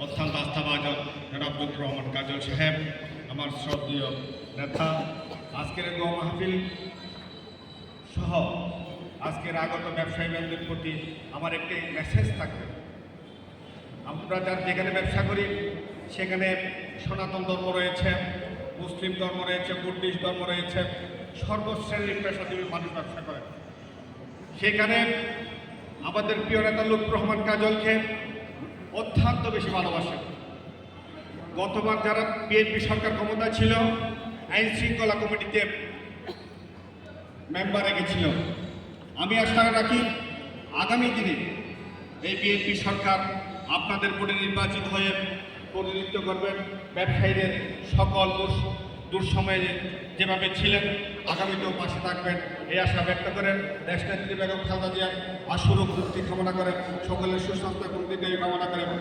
অত্যন্ত আস্থাভাজন জনাব লুৎফর রহমান কাজল সাহেব, আমার শ্রদ্ধেয় নেতা, আজকের দোয়া মাহফিল সহ আজকের আগত ব্যবসায়ীদের প্রতি আমার একটি মেসেজ থাকবে। আমরা যার যেখানে ব্যবসা করি সেখানে সনাতন ধর্ম রয়েছে, মুসলিম ধর্ম রয়েছে, বুদ্ধিস্ট ধর্ম রয়েছে, সর্বশ্রেণীর পেশাজীবী মানুষ ব্যবসা করে। সেখানে আমাদের প্রিয় নেতা লুৎফর রহমান কাজলকে অত্যন্ত বেশি ভালোবাসেন। গতবার যারা বিএনপি সরকার ক্ষমতা ছিল, আইন শৃঙ্খলা কমিটিতে মেম্বার রেখেছিল। আমি আশা রাখি আগামী দিনে এই বিএনপি সরকার আপনাদের ভোটে নির্বাচিত হয়ে প্রতিনিধিত্ব করবেন, ব্যবসায়ীদের সকল দুঃসময়ে যেভাবে ছিলেন আগামীতেও পাশে থাকবেন এই আশা ব্যক্ত করেন। দেশনেত্রী বেগম খালেদা জিয়ার আশুর মুক্তি কামনা করেন, সকলের সুস্বাস্থ্য এবং দীর্ঘায়ু কামনা করেন।